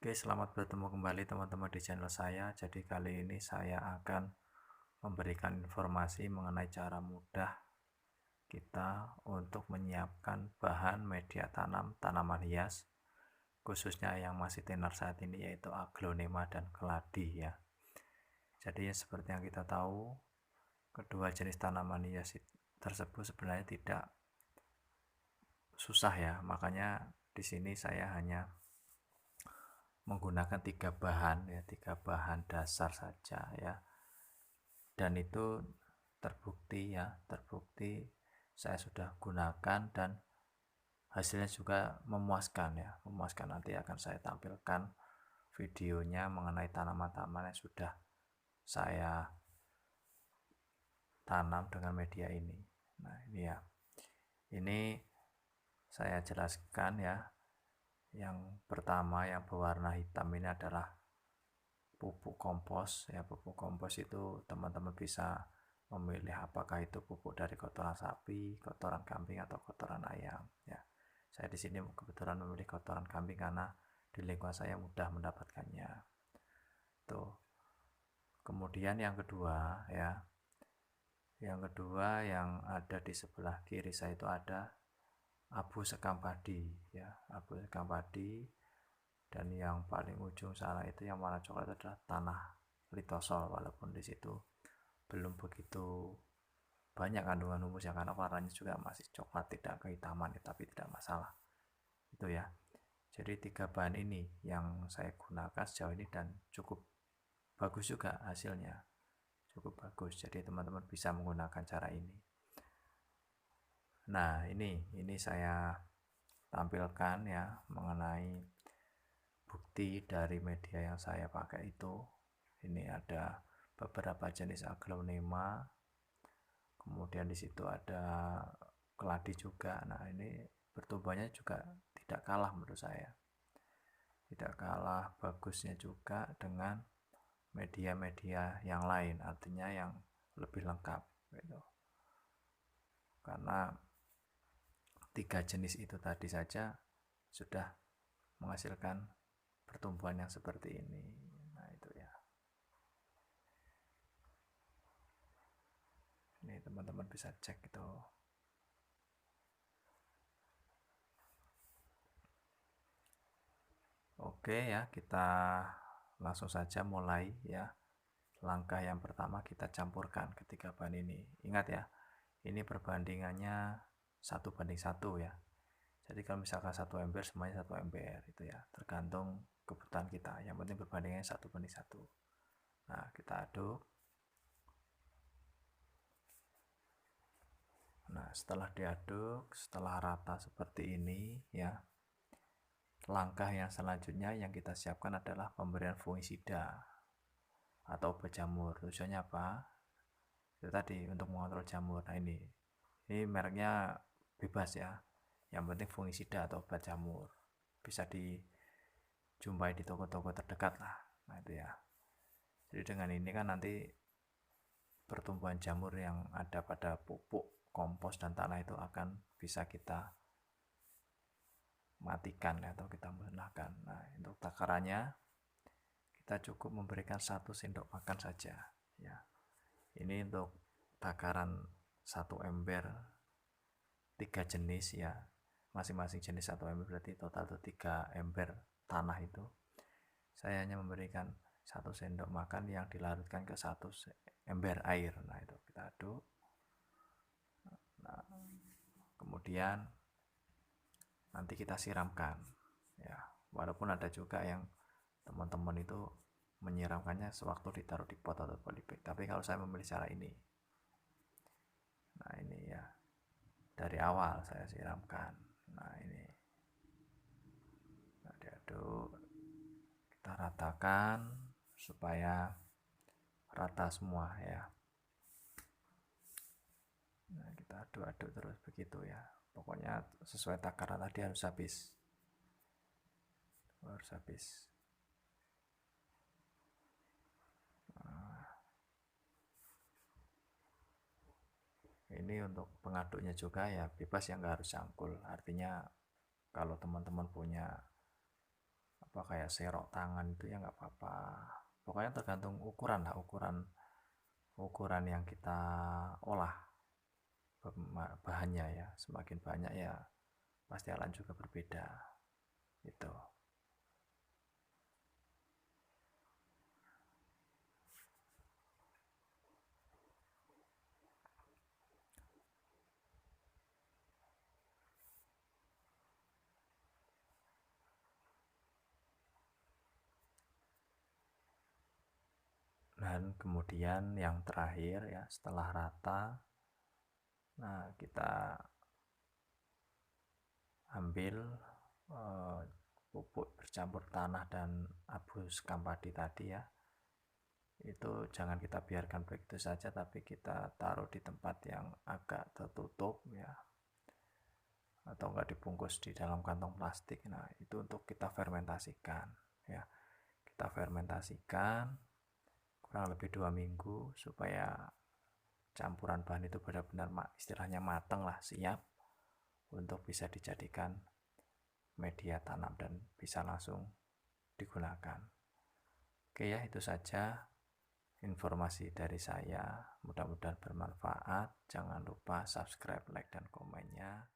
Oke, selamat bertemu kembali teman-teman di channel saya. Jadi kali ini saya akan memberikan informasi mengenai cara mudah kita untuk menyiapkan bahan media tanam tanaman hias, khususnya yang masih tenar saat ini yaitu aglonema dan keladi ya. Jadi seperti yang kita tahu, kedua jenis tanaman hias tersebut sebenarnya tidak susah ya. Makanya di sini saya hanya menggunakan tiga bahan dasar saja ya, dan itu terbukti saya sudah gunakan dan hasilnya juga memuaskan ya, memuaskan. Nanti akan saya tampilkan videonya mengenai tanaman-tanaman yang sudah saya tanam dengan media ini. Nah ini ya, ini saya jelaskan ya. Yang pertama yang berwarna hitam ini adalah pupuk kompos ya. Pupuk kompos itu teman-teman bisa memilih apakah itu pupuk dari kotoran sapi, kotoran kambing atau kotoran ayam ya. Saya di sini kebetulan memilih kotoran kambing karena di lingkungan saya mudah mendapatkannya. Tuh. Kemudian yang kedua ya. Yang kedua yang ada di sebelah kiri saya itu ada abu sekam padi ya, abu sekam padi. Dan yang paling ujung sana itu yang warna coklat adalah tanah litosol, walaupun di situ belum begitu banyak kandungan humusnya karena warnanya juga masih coklat, tidak kehitaman, tapi tidak masalah itu ya. Jadi tiga bahan ini yang saya gunakan sejauh ini dan cukup bagus juga hasilnya, cukup bagus. Jadi teman-teman bisa menggunakan cara ini. Nah ini saya tampilkan ya mengenai bukti dari media yang saya pakai itu. Ini ada beberapa jenis aglonema, kemudian di situ ada keladi juga. Nah ini bertumbuhnya juga tidak kalah menurut saya, tidak kalah bagusnya juga dengan media-media yang lain, artinya yang lebih lengkap gitu. Karena tiga jenis itu tadi saja sudah menghasilkan pertumbuhan yang seperti ini. Nah itu ya, ini teman-teman bisa cek itu. Oke ya, kita langsung saja mulai ya. Langkah yang pertama kita campurkan ketiga bahan ini. Ingat ya, ini perbandingannya 1:1 ya. Jadi kalau misalkan 1 ember semuanya 1 ember itu ya, tergantung kebutuhan kita. Yang penting perbandingannya 1:1. Nah kita aduk. Nah setelah diaduk, setelah rata seperti ini ya, langkah yang selanjutnya yang kita siapkan adalah pemberian fungisida atau obat jamur. Tujuannya apa? Itu tadi untuk mengontrol jamur. Nah ini mereknya bebas ya, yang penting fungisida atau obat jamur. Bisa dijumpai di toko-toko terdekat lah. Nah itu ya. Jadi dengan ini kan nanti pertumbuhan jamur yang ada pada pupuk kompos dan tanah itu akan bisa kita matikan atau kita musnahkan. Nah untuk takarannya kita cukup memberikan 1 sendok makan saja ya. Ini untuk takaran 1 ember 3 jenis ya, masing-masing jenis 1 ember berarti total itu 3 ember tanah itu. Saya hanya memberikan 1 sendok makan yang dilarutkan ke 1 ember air. Nah itu kita aduk. Nah, kemudian nanti kita siramkan ya. Walaupun ada juga yang teman-teman itu menyiramkannya sewaktu ditaruh di pot atau polybag, tapi kalau saya memilih cara ini. Nah ini ya, dari awal saya siramkan. Nah ini, nah diaduk, kita ratakan supaya rata semua ya. Nah kita aduk-aduk terus begitu ya, pokoknya sesuai takaran tadi harus habis, harus habis. Nah, ini untuk pengaduknya juga ya bebas ya, nggak harus cangkul. Artinya kalau teman-teman punya apa kayak serok tangan itu ya nggak apa-apa. Pokoknya tergantung ukuran lah, ukuran yang kita olah bahannya ya. Semakin banyak ya pasti alat juga berbeda itu. Dan kemudian yang terakhir ya, setelah rata, nah kita ambil pupuk bercampur tanah dan abu sekam padi tadi ya. Itu jangan kita biarkan begitu saja, tapi kita taruh di tempat yang agak tertutup ya, atau enggak dibungkus di dalam kantong plastik. Nah, itu untuk kita fermentasikan ya. Kita fermentasikan kurang lebih 2 minggu supaya campuran bahan itu benar-benar istilahnya matang lah, siap untuk bisa dijadikan media tanam dan bisa langsung digunakan. Oke ya, itu saja informasi dari saya. Mudah-mudahan bermanfaat. Jangan lupa subscribe, like, dan komennya.